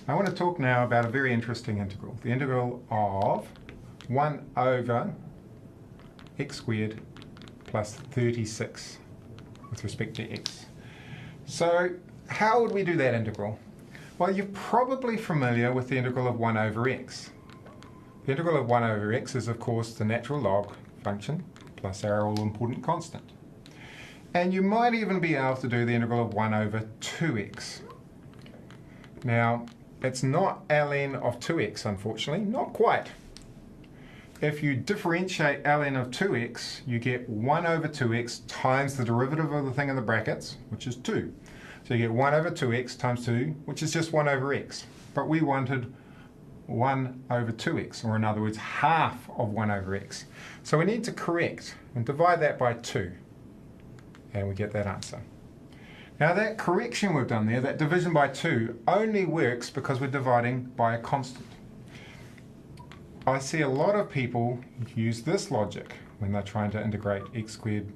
I want to talk now about a very interesting integral, the integral of 1 over x squared plus 36 with respect to x. So how would we do that integral? Well, you're probably familiar with the integral of 1 over x. The integral of 1 over x is, of course, the natural log function plus our all-important constant. And you might even be able to do the integral of 1 over 2x. Now, it's not ln of 2x, unfortunately, not quite. If you differentiate ln of 2x, you get 1 over 2x times the derivative of the thing in the brackets, which is 2. So you get 1 over 2x times 2, which is just 1 over x. But we wanted 1 over 2x, or in other words, half of 1 over x. So we need to correct and divide that by 2, and we get that answer. Now that correction we've done there, that division by 2, only works because we're dividing by a constant. I see a lot of people use this logic when they're trying to integrate x squared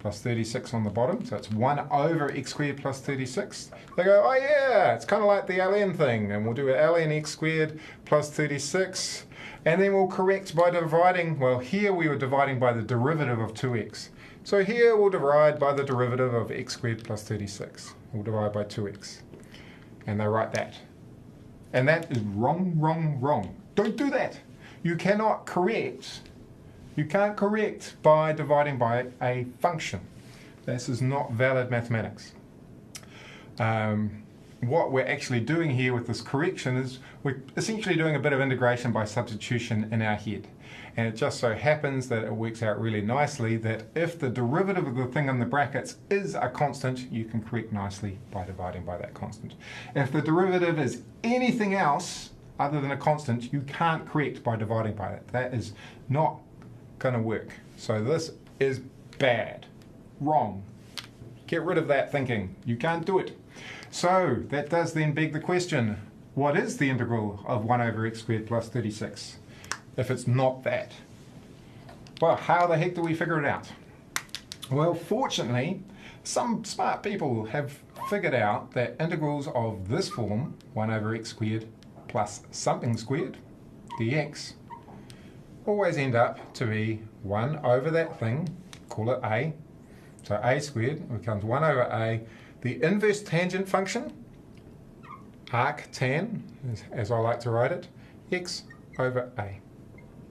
plus 36 on the bottom. So it's 1 over x squared plus 36. They go, oh yeah, it's kind of like the ln thing, and we'll do a ln x squared plus 36, and then we'll correct by dividing. Well, here we were dividing by the derivative of 2x. So here we'll divide by the derivative of x squared plus 36. We'll divide by 2x. And they write that. And that is wrong, wrong, wrong. Don't do that. You cannot correct. You can't correct by dividing by a function. This is not valid mathematics. What we're actually doing here with this correction is we're essentially doing a bit of integration by substitution in our head. And it just so happens that it works out really nicely that if the derivative of the thing in the brackets is a constant, you can correct nicely by dividing by that constant. If the derivative is anything else other than a constant, you can't correct by dividing by it. That is not going to work. So this is bad. Wrong. Get rid of that thinking. You can't do it. So that does then beg the question, what is the integral of 1 over x squared plus 36 if it's not that? Well, how the heck do we figure it out? Well, fortunately, some smart people have figured out that integrals of this form, 1 over x squared plus something squared, dx, always end up to be 1 over that thing, call it a. So a squared becomes 1 over a. The inverse tangent function, arctan, as I like to write it, x over a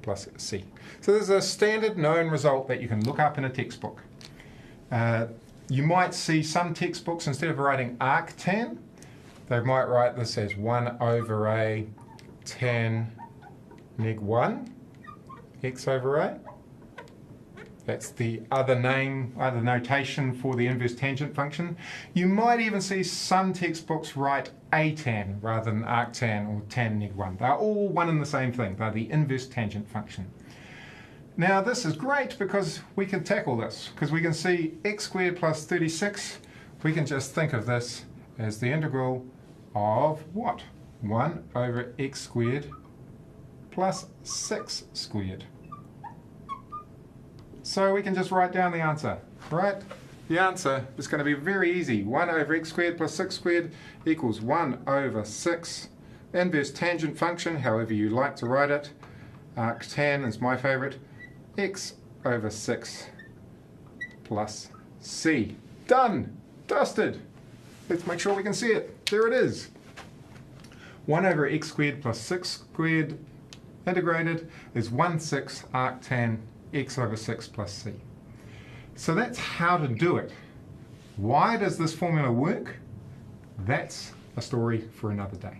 plus c. So there's a standard known result that you can look up in a textbook. You might see some textbooks, instead of writing arctan, they might write this as 1 over a tan neg 1 x over a. That's the other name, other notation for the inverse tangent function. You might even see some textbooks write atan rather than arctan or tan neg 1. They're all one and the same thing. They're the inverse tangent function. Now this is great because we can tackle this, because we can see x squared plus 36. We can just think of this as the integral of what? 1 over x squared plus 6 squared. So we can just write down the answer, right? The answer is going to be very easy. 1 over x squared plus 6 squared equals 1 over 6. Inverse tangent function, however you like to write it. Arctan is my favourite. X over 6 plus c. Done! Dusted! Let's make sure we can see it. There it is. 1 over x squared plus 6 squared integrated is 1/6 arctan x over 6 plus c. So that's how to do it. Why does this formula work? That's a story for another day.